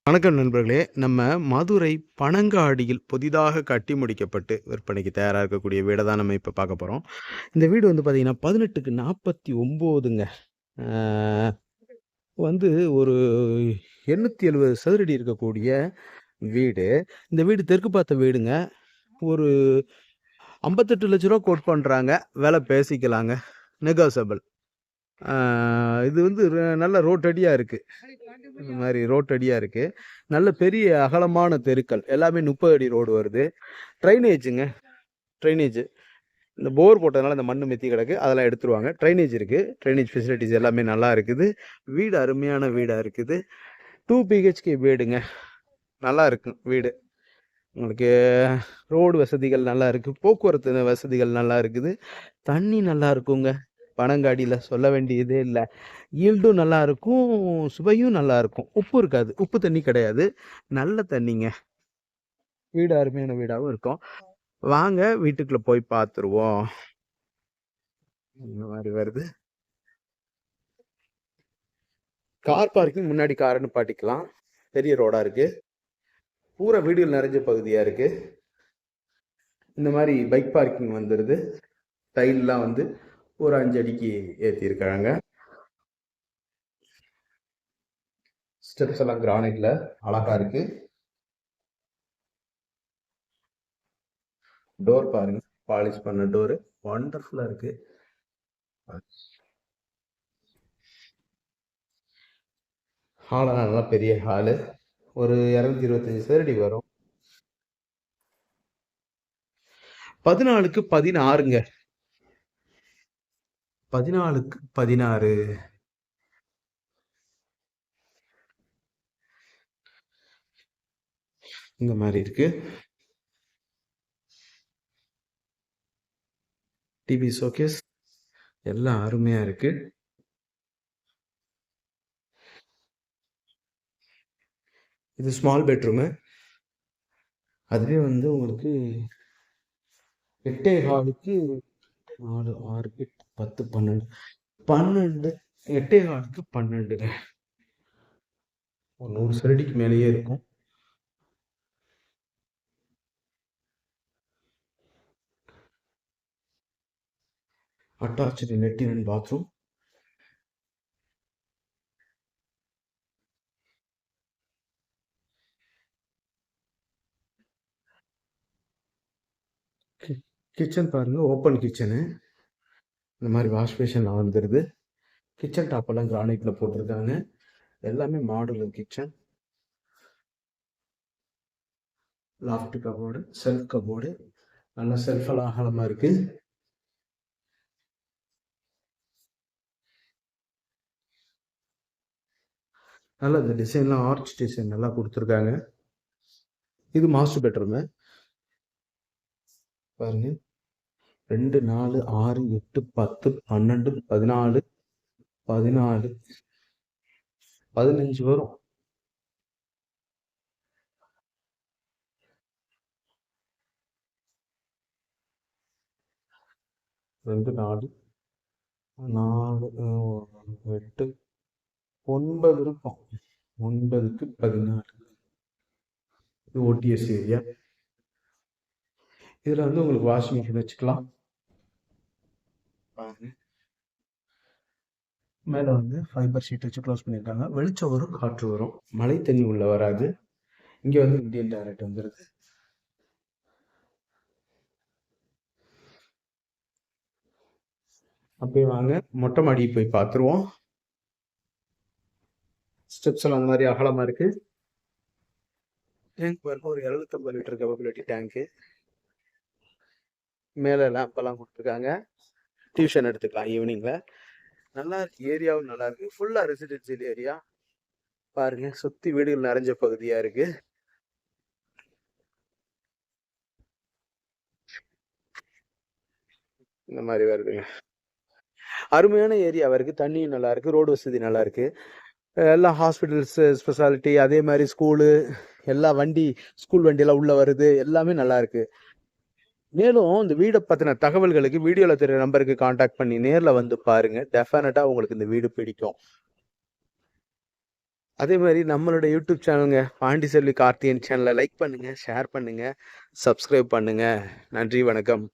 வணக்கம் நண்பர்களே. நம்ம மதுரை பனங்காடியில் புதிதாக கட்டி முடிக்கப்பட்டு விற்பனைக்கு தயாரா இருக்கக்கூடிய வீட தான் நம்ம இப்ப பார்க்க போறோம். இந்த வீடு வந்து பார்த்தீங்கன்னா, 18க்கு 49ங்க. ஆ வந்து ஒரு 870 சதுரடி இருக்கக்கூடிய வீடு. இந்த வீடு தெற்கு பார்த்த வீடுங்க. ஒரு ரூ. 58,00,000 கோட் பண்றாங்க. விலை பேசிக்கலாங்க. நெகோசியபிள். இது வந்து நல்ல ரோட்டடியா இருக்கு. இந்த மாரி ரோட்டடியா இருக்கு. நல்ல பெரிய அகலமான தெருக்கள். எல்லாமே 30 அடி ரோடு வருது. ட்ரைனேஜுங்க. ட்ரைனேஜ். இந்த போர் போட்டதுனால இந்த மண்ணு மெத்தி கிடக்கு. அதெல்லாம் எடுத்துருவாங்க. ட்ரைனேஜ் இருக்கு. ட்ரைனேஜ் ஃபெசிலிட்டிஸ் எல்லாமே நல்லா இருக்குது. வீடு அருமையான வீடா இருக்குது. 2 பிஹெச்கே வீடுங்க. நல்லா இருக்கும் வீடு. உங்களுக்கு ரோடு வசதிகள் நல்லா இருக்கு. போக்குவரத்து வசதிகள் நல்லா இருக்குது. தண்ணி நல்லா இருக்குங்க. பனங்காடியில சொல்ல வேண்டியதே இல்ல. ஈல்டும் நல்லா இருக்கும். சுவையும் நல்லா இருக்கும். உப்பு இருக்காது. உப்பு தண்ணி கிடையாது. நல்ல தண்ணிங்க. வீடு அருமையான வீடாவும் இருக்கும். வாங்க வீட்டுக்குள்ள போய் பார்த்துருவோம். இந்த மாரி வருது. கார் பார்க்கிங் முன்னாடி கார நிப்பாட்டிக்கலாம். பெரிய ரோடா இருக்கு. பூரா வீடுகள் நிறைஞ்ச பகுதியா இருக்கு. இந்த மாதிரி பைக் பார்க்கிங் வந்துருது. டைல்லாம் வந்து ஒரு 5 அடிக்கு ஏற்றிருக்காங்க. ஸ்டெப்ஸ் எல்லாம் கிரானைட்ல அழகா இருக்கு. டோர் பாருங்க, பாலிஷ் பண்ண டோரு வண்டர்ஃபுல்லா இருக்கு. ஹாலெல்லாம் நல்லா பெரிய ஹாலு. ஒரு 225 சதுரடி வரும். 14க்கு 16ங்க. 14க்கு 16 இந்த மாதிரி இருக்கு. டிவி ஷோகேஸ் எல்லாம் அருமையா இருக்கு. இது ஸ்மால் பெட்ரூமு. அதுவே வந்து உங்களுக்கு 8 ஹாலுக்கு 4 6 8 10 12 12 8 ஹாலுக்கு 12ங்க. ஒரு 100 சதுரடிக்கு மேலேயே இருக்கும். அட்டாச்சு லெட்டின் அண்ட் பாத்ரூம். கிச்சன் பாருங்க, ஓப்பன் கிச்சனு. இந்த மாதிரி வாஷ் பேஷன்லாம் வந்துடுது. கிச்சன் டாப்பெல்லாம் கிரானைட்ல போட்டிருக்காங்க. எல்லாமே modular kitchen. Loft cupboard, self cupboard, நல்ல செல்ஃபெல்லாம் அகலமாக இருக்கு. நல்லா இந்த டிசைன்லாம் ஆர்ச் டிசைன் நல்லா கொடுத்துருக்காங்க. இது மாஸ்டர் பெட்ரூமு பாருங்க. 2 4 6 8 10 12 14 14 15 வரும். 2 4 4 8 9 இருக்கும். 9க்கு 14. இது ஓடிஎஸ் ஏரியா. இதில் வந்து உங்களுக்கு வாஷிங் மிஷின் வச்சுக்கலாம். பாருங்க, மேலே வந்து ஃபைபர் ஷீட் வச்சு க்ளோஸ் பண்ணியிருக்காங்க. வெளிச்சம் வரும், காற்று வரும். மழை தண்ணி உள்ள வராது. இங்கே வந்து இந்தியன் டாய்லெட் வந்துடுது. அப்படியே வாங்க மொட்டை மாடி போய் பார்த்துருவோம். ஸ்டெப்ஸ் எல்லாம் அந்த மாதிரி அகலமாக இருக்கு. டேங்க் பாருங்க, ஒரு 750 லிட்டர் கெப்பபிலிட்டி டேங்க்கு. மேலே லேம்பெல்லாம் கொடுத்துருக்காங்க. டியூஷன் எடுத்துக்கலாம் ஈவினிங்கில். நல்லா இருக்கு. ஏரியாவும் நல்லா இருக்கு. ஃபுல்லாக ரெசிடென்சியல் ஏரியா. பாருங்க, சுற்றி வீடுகள் நிறைஞ்ச பகுதியாக இருக்கு. இந்த மாதிரி வருதுங்க. அருமையான ஏரியாவாக இருக்குது. தண்ணியும் நல்லா இருக்குது. ரோடு வசதி நல்லா இருக்குது. எல்லாம் ஹாஸ்பிட்டல்ஸ் ஸ்பெஷாலிட்டி, அதே மாதிரி ஸ்கூலு, எல்லா வண்டி, ஸ்கூல் வண்டியெல்லாம் உள்ளே வருது. எல்லாமே நல்லா இருக்குது. மேலும் இந்த வீடை பற்றின தகவல்களுக்கு வீடியோவில் தெரிய நம்பருக்கு காண்டாக்ட் பண்ணி நேரில் வந்து பாருங்கள். டெஃபினட்டாக உங்களுக்கு இந்த வீடு பிடிக்கும். அதே மாதிரி நம்மளோட யூடியூப் சேனலுங்க பாண்டிச்செல்வி கார்த்தியன் சேனலை லைக் பண்ணுங்கள், ஷேர் பண்ணுங்கள், சப்ஸ்கிரைப் பண்ணுங்கள். நன்றி, வணக்கம்.